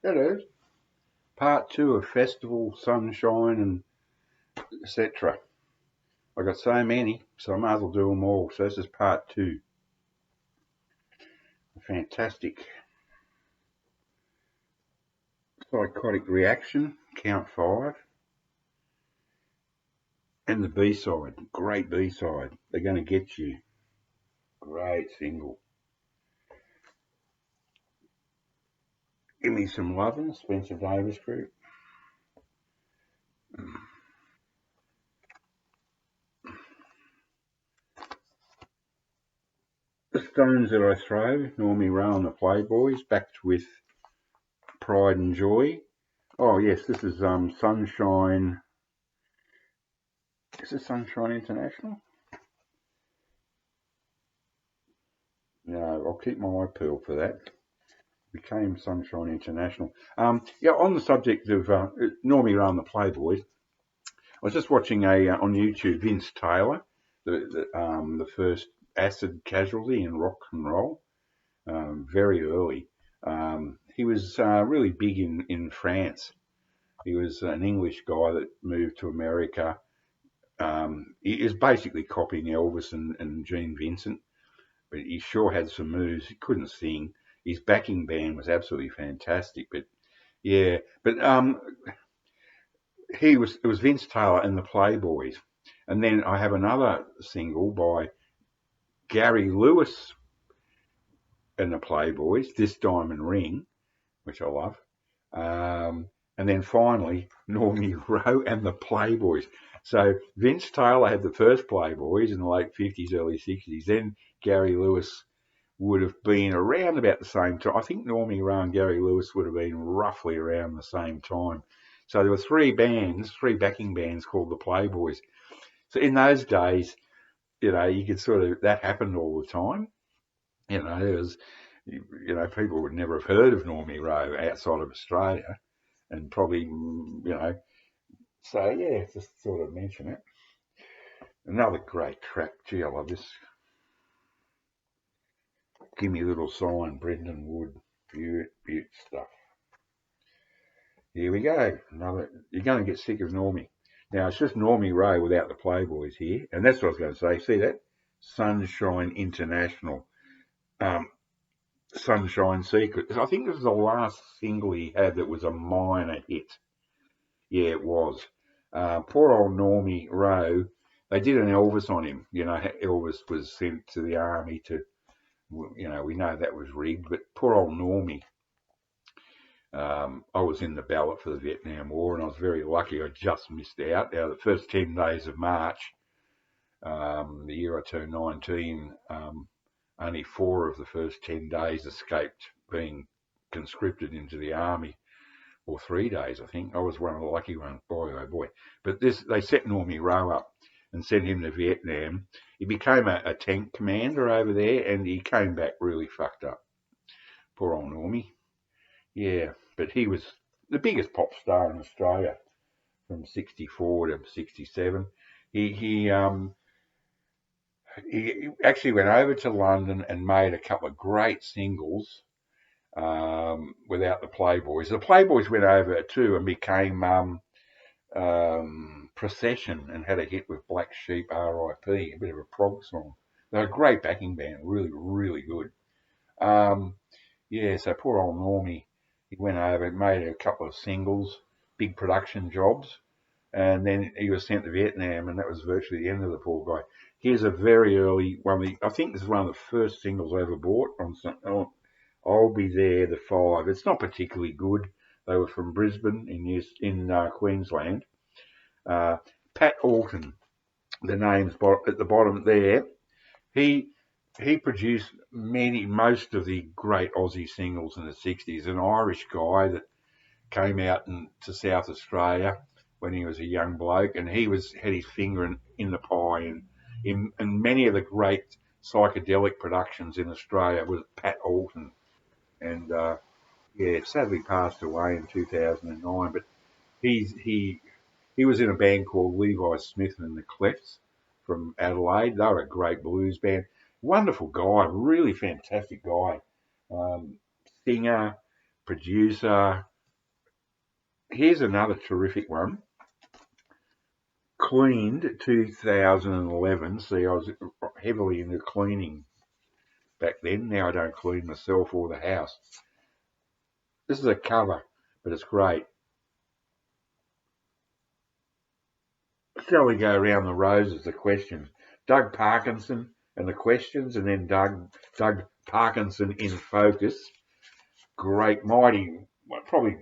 It is. Part 2 of Festival, Sunshine, and etc. I got so many, so I might as well do them all. So this is part 2. Fantastic. Psychotic Reaction, Count 5. And the B-side, great B-side. They're going to get you. Great single. Give Me Some Lovin', Spencer Davis Group. The Stones That I Throw, Normie Rowe and the Playboys, backed with Pride and Joy. Oh yes, this is Sunshine. Is this Sunshine International? No, I'll keep my eye peeled for that. Became Sunshine International. Yeah, on the subject of Normie Rowe and the Playboys, I was just watching on YouTube Vince Taylor, the first acid casualty in rock and roll, very early. He was really big in France. He was an English guy that moved to America. He is basically copying Elvis and Gene Vincent, but he sure had some moves. He couldn't sing. His backing band was absolutely fantastic. But yeah, but it was Vince Taylor and the Playboys, and then I have another single by Gary Lewis and the Playboys, This Diamond Ring, which I love. And then finally, Normie Rowe and the Playboys. So Vince Taylor had the first Playboys in the late 50s, early 60s. Then Gary Lewis would have been around about the same time. I think Normie Rowe and Gary Lewis would have been roughly around the same time. So there were three backing bands called the Playboys. So in those days, you could that happened all the time. There was, people would never have heard of Normie Rowe outside of Australia. And probably, so yeah, just sort of mention it. Another great track. Gee, I love this. Give Me a Little Sign, Brendan Wood. Beaut stuff. Here we go. You're going to get sick of Normie. Now, it's just Normie Rowe without the Playboys here. And that's what I was going to say. See that? Sunshine International. Sunshine Secret. I think this was the last single he had that was a minor hit. Yeah, it was. Poor old Normie Rowe. They did an Elvis on him. Elvis was sent to the army to, we know that was rigged, but poor old Normie. I was in the ballot for the Vietnam War, and I was very lucky. I just missed out. Now, the first 10 days of March, the year I turned 19, only 4 of the first 10 days escaped being conscripted into the army. Or 3 days, I think. I was one of the lucky ones. Boy, oh boy. But they set Normie Rowe up and sent him to Vietnam. He became a tank commander over there, and he came back really fucked up. Poor old Normie. Yeah, but he was the biggest pop star in Australia from 64 to 67. He actually went over to London and made a couple of great singles without the Playboys. The Playboys went over too and became Procession and had a hit with Black Sheep, R.I.P., a bit of a prog song. They're a great backing band, really, really good. So poor old Normie, he went over and made a couple of singles, big production jobs, and then he was sent to Vietnam, and that was virtually the end of the poor guy. Here's a very early one. I think this is one of the first singles I ever bought on I'll Be There, the 5. It's not particularly good. They were from Brisbane in Queensland. Pat Alton, the name's at the bottom there. He produced most of the great Aussie singles in the 60s. An Irish guy that came out to South Australia when he was a young bloke, and he had his finger in the pie. And in many of the great psychedelic productions in Australia was Pat Alton. And sadly passed away in 2009. But he was in a band called Levi Smith and the Clefts from Adelaide. They were a great blues band. Wonderful guy, really fantastic guy. Singer, producer, Here's another terrific one. Cleaned 2011. See, I was heavily into cleaning back then. Now I don't clean myself or the house. This is a cover, but it's great. Shall we go around the roses, the questions? Doug Parkinson and the questions, and then Doug Parkinson in focus. Great, mighty, probably,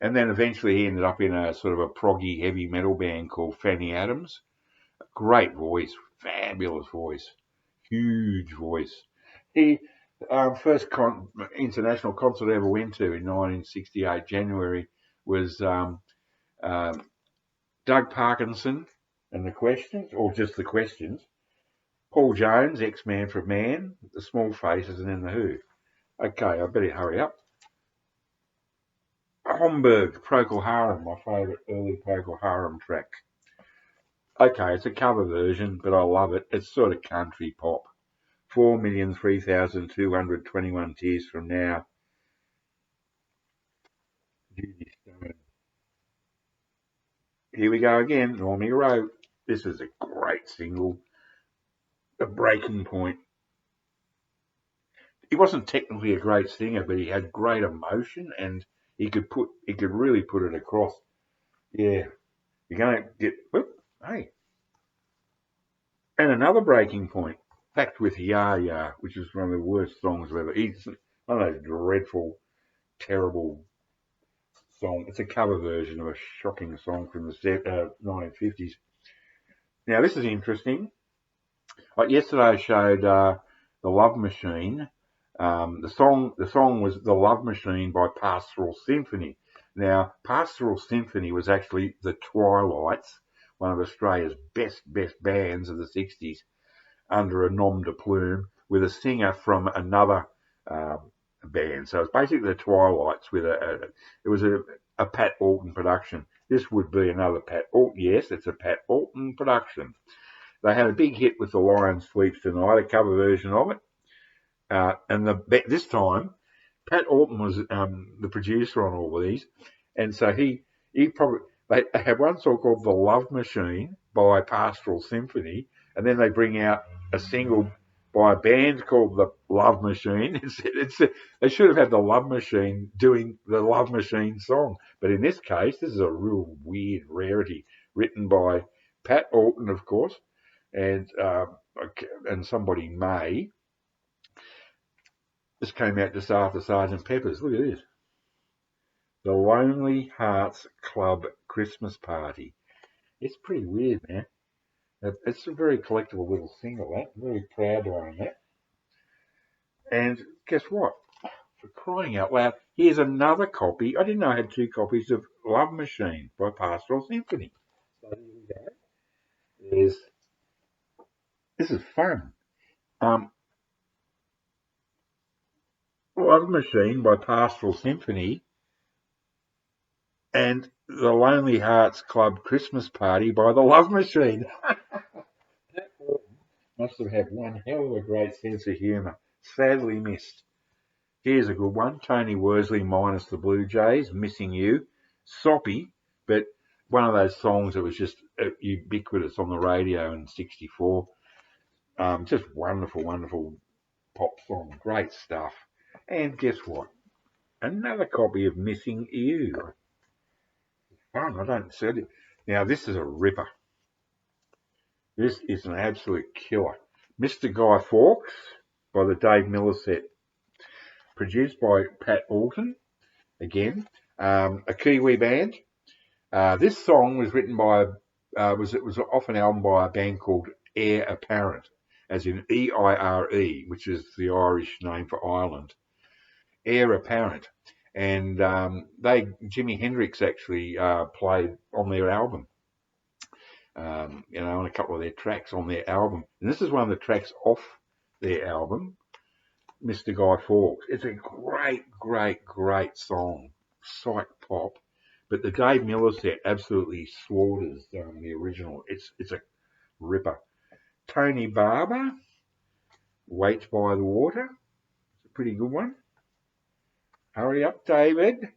and then eventually he ended up in a sort of a proggy heavy metal band called Fanny Adams. Great voice, fabulous voice, huge voice. He first international concert I ever went to in 1968 January was Doug Parkinson and the Questions, or just the Questions. Paul Jones, ex-Man from Man, the Small Faces, and then the Who. Okay, I better hurry up. Homburg, Procol Harum, my favourite early Procol Harum track. Okay, it's a cover version, but I love it. It's sort of country pop. 4,003,221 tears from now. Judy Stone. Here we go again, Normie Rowe. This is a great single. A breaking point. He wasn't technically a great singer, but he had great emotion and he could really put it across. Yeah. You're gonna get hey. And another breaking point. Fact with Ya Ya, which is one of the worst songs I've ever. He's one of those dreadful, terrible song. It's a cover version of a shocking song from the 1950s. Now this is interesting. Like yesterday, I showed the Love Machine. The song was "The Love Machine" by Pastoral Symphony. Now, Pastoral Symphony was actually the Twilights, one of Australia's best bands of the '60s, under a nom de plume, with a singer from another band. So it's basically the Twilights with it was a Pat Alton production. This would be another Pat Alton. Yes, it's a Pat Alton production. They had a big hit with The Lion Sleeps Tonight, a cover version of it. This time, Pat Alton was the producer on all of these, and so they have one song called "The Love Machine" by Pastoral Symphony, and then they bring out a single by a band called the Love Machine. They should have had the Love Machine doing the Love Machine song, but in this case, this is a real weird rarity, written by Pat Alton, of course, and somebody May. This came out just after Sergeant Pepper's. Look at this. The Lonely Hearts Club Christmas Party. It's pretty weird, man. It's a very collectible little single, that. I'm very proud to own that. And guess what? For crying out loud, here's another copy. I didn't know I had two copies of Love Machine by Pastoral Symphony. So here we go. This is fun. Love Machine by Pastoral Symphony and the Lonely Hearts Club Christmas Party by the Love Machine. That must have had one hell of a great sense of humour. Sadly missed. Here's a good one. Tony Worsley minus the Blue Jays, Missing You. Soppy, but one of those songs that was just ubiquitous on the radio in '64. Just wonderful, wonderful pop song. Great stuff. And guess what? Another copy of Missing You. Fun, I don't see it. Now, this is a ripper. This is an absolute killer. Mr. Guy Fawkes by the Dave Miller Set. Produced by Pat Alton, again, a Kiwi band. This song was written by, it was off an album by a band called Heir Apparent, as in E-I-R-E, which is the Irish name for Ireland. Heir Apparent. And Jimi Hendrix actually played on their album, on a couple of their tracks on their album. And this is one of the tracks off their album, Mr. Guy Fawkes. It's a great song, psych pop. But the Dave Miller Set absolutely slaughters the original. It's a ripper. Tony Barber, Wait by the Water. It's a pretty good one. Hurry up, David.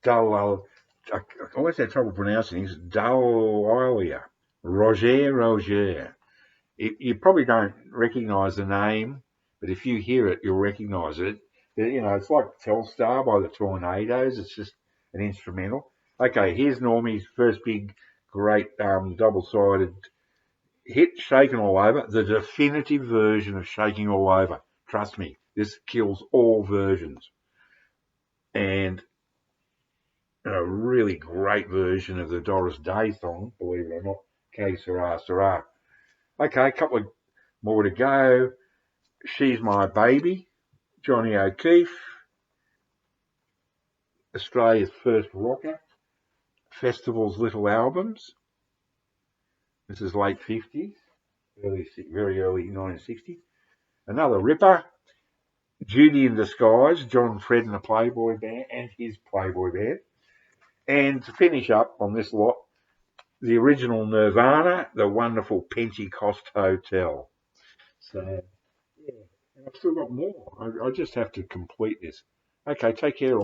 I always had trouble pronouncing this. Dahlia. Roger. You probably don't recognise the name, but if you hear it, you'll recognise it. It's like Telstar by the Tornadoes. It's just an instrumental. Okay, here's Normie's first big, great double-sided hit, Shaking All Over, the definitive version of Shaking All Over. Trust me, this kills all versions. And a really great version of the Doris Day song, believe it or not, Que Sera Sera. Okay, a couple of more to go. She's My Baby, Johnny O'Keefe, Australia's first rocker, Festival's Little Albums. This is late 50s, very early 1960s. Another ripper, Judy in Disguise, John Fred and the Playboy Band, and his Playboy Band. And to finish up on this lot, the original Nirvana, the wonderful Pentecost Hotel. So, yeah, and I've still got more. I just have to complete this. Okay, take care.